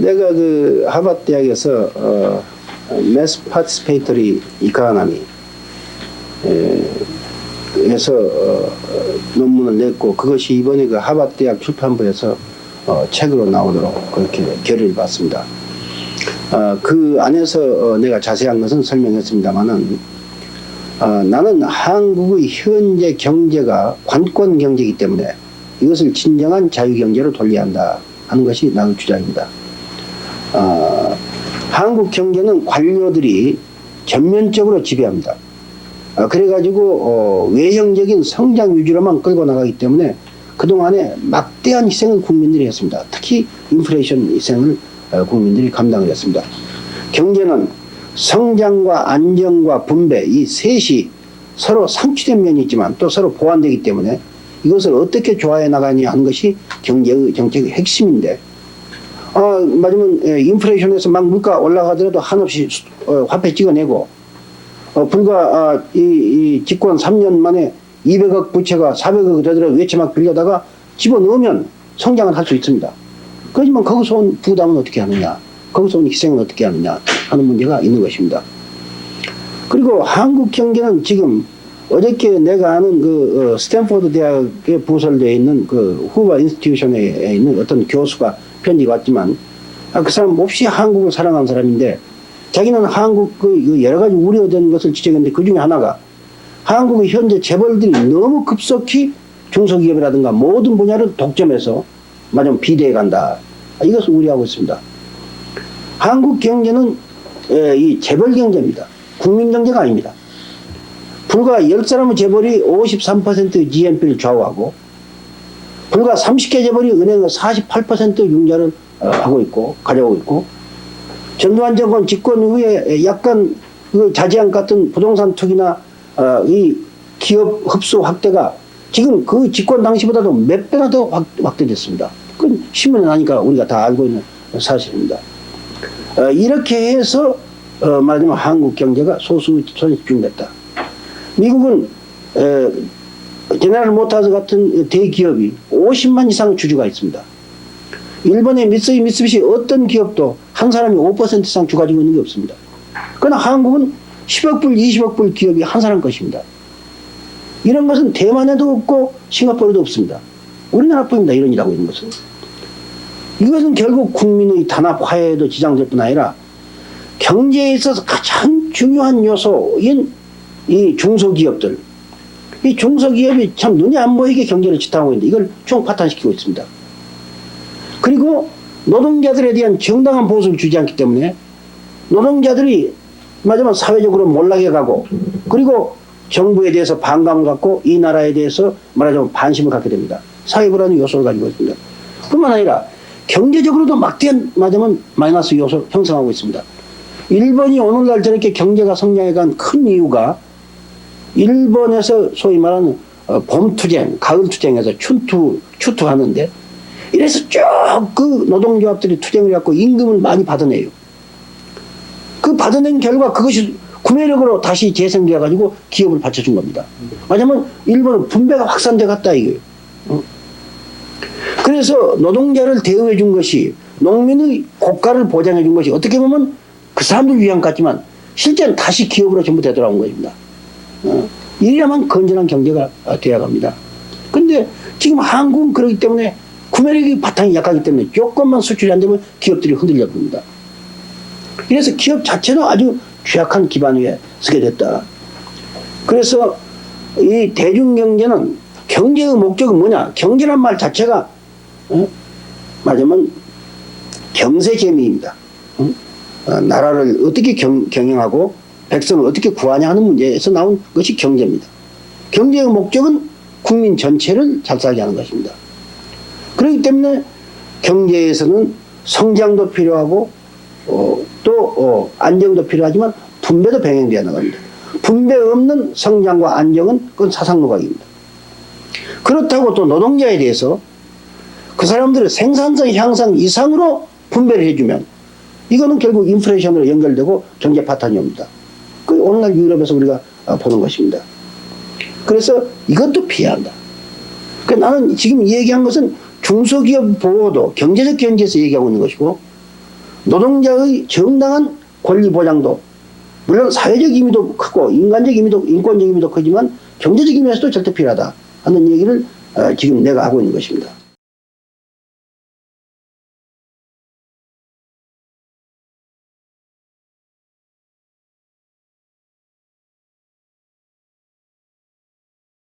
내가 그 하버드 대학에서 매스 파티시페이터리 이코노미 에서 논문을 냈고, 그것이 이번에 그 하버드 대학 출판부에서 책으로 나오도록 그렇게 결의를 받습니다. 그 안에서 내가 자세한 것은 설명했습니다만은, 나는 한국의 현재 경제가 관권 경제이기 때문에 이것을 진정한 자유경제로 돌려야 한다 하는 것이 나의 주장입니다. 한국 경제는 관료들이 전면적으로 지배합니다. 그래가지고 외형적인 성장 위주로만 끌고 나가기 때문에 그동안에 막대한 희생을 국민들이 했습니다. 특히 인플레이션 희생을 국민들이 감당을 했습니다. 경제는 성장과 안정과 분배, 이 셋이 서로 상충된 면이 있지만 또 서로 보완되기 때문에 이것을 어떻게 조화해 나가냐 하는 것이 경제의 정책의 핵심인데, 맞으면 인플레이션에서 막 물가 올라가더라도 한없이 화폐 찍어내고, 불과 이 집권 3년 만에 200억 부채가 400억 되더라도 외채막 빌려다가 집어넣으면 성장을 할 수 있습니다. 그렇지만 거기서 온 부담은 어떻게 하느냐, 거기서 온 희생은 어떻게 하느냐 하는 문제가 있는 것입니다. 그리고 한국 경제는 지금 어저께 내가 아는 그 스탠포드 대학에 부설되어 있는 그 후버 인스티튜션에 있는 어떤 교수가 편지가 왔지만, 그 사람 몹시 한국을 사랑하는 사람인데, 자기는 한국 그 여러 가지 우려된 것을 지적했는데, 그 중에 하나가 한국의 현재 재벌들이 너무 급속히 중소기업이라든가 모든 분야를 독점해서 마냥 비대해 간다, 이것을 우려하고 있습니다. 한국 경제는 이 재벌 경제입니다. 국민 경제가 아닙니다. 불과 10사람의 재벌이 53%의 GNP를 좌우하고, 불과 30개 재벌이 은행의 48%의 융자를 하고 있고 가져오고 있고, 전두환 정권 집권 이후에 약간 그 자지안 같은 부동산 투기나 이 기업 흡수 확대가 지금 그 집권 당시보다도 몇 배나 더 확대됐습니다. 그건 신문에 나니까 우리가 다 알고 있는 사실입니다. 이렇게 해서 말하자면 한국 경제가 소수에 집중됐다. 미국은 제네럴 모터스 같은 대기업이 50만 이상의 주주가 있습니다. 일본의 미쓰비시 어떤 기업도 한 사람이 5% 이상 주 가지고 있는 게 없습니다. 그러나 한국은 10억 불, 20억 불 기업이 한 사람 것입니다. 이런 것은 대만에도 없고 싱가포르에도 없습니다. 우리나라뿐입니다, 이런 일하고 있는 것은. 이것은 결국 국민의 단합 화해에도 지장될 뿐 아니라 경제에 있어서 가장 중요한 요소인 이 중소기업들, 이 중소기업이 참 눈에 안 보이게 경제를 지탱하고 있는데 이걸 총파탄시키고 있습니다. 그리고 노동자들에 대한 정당한 보수를 주지 않기 때문에 노동자들이 말하자면 사회적으로 몰락해 가고, 그리고 정부에 대해서 반감을 갖고 이 나라에 대해서 말하자면 반심을 갖게 됩니다. 사회불안의 요소를 가지고 있습니다. 뿐만 아니라 경제적으로도 막대한 말하자면 마이너스 요소를 형성하고 있습니다. 일본이 오늘날 저렇게 경제가 성장해 간 큰 이유가 일본에서 소위 말하는 봄투쟁, 가을투쟁에서 추투하는데, 이래서 쭉 그 노동조합들이 투쟁을 해갖고 임금을 많이 받아내요. 그 받아낸 결과 그것이 구매력으로 다시 재생되어가지고 기업을 받쳐준 겁니다. 왜냐하면 일본은 분배가 확산돼 갔다 이거예요. 그래서 노동자를 대우해 준 것이, 농민의 고가를 보장해 준 것이 어떻게 보면 그 사람들 위한 같지만 실제는 다시 기업으로 전부 되돌아온 것입니다. 이래야만 건전한 경제가 되어갑니다. 근데 지금 한국은 그렇기 때문에 구매력이 바탕이 약하기 때문에 조금만 수출이 안 되면 기업들이 흔들려 봅니다. 그래서 기업 자체도 아주 취약한 기반 위에 서게 됐다. 그래서 이 대중경제는 경제의 목적은 뭐냐? 경제란 말 자체가 말하자면 경세재미입니다. 나라를 어떻게 경영하고 백성을 어떻게 구하냐 하는 문제에서 나온 것이 경제입니다. 경제의 목적은 국민 전체를 잘 살게 하는 것입니다. 그렇기 때문에 경제에서는 성장도 필요하고 또 안정도 필요하지만 분배도 병행되어 나갑니다. 분배 없는 성장과 안정은 그건 사상노각입니다. 그렇다고 또 노동자에 대해서 그 사람들의 생산성 향상 이상으로 분배를 해주면 이거는 결국 인플레이션으로 연결되고 경제 파탄이 옵니다. 그 오늘날 유럽에서 우리가 보는 것입니다. 그래서 이것도 피해야 한다. 그러니까 나는 지금 얘기한 것은 중소기업 보호도 경제적 견제에서 얘기하고 있는 것이고 노동자의 정당한 권리 보장도 물론 사회적 의미도 크고 인간적 의미도 인권적 의미도 크지만 경제적 의미에서도 절대 필요하다 하는 얘기를 지금 내가 하고 있는 것입니다.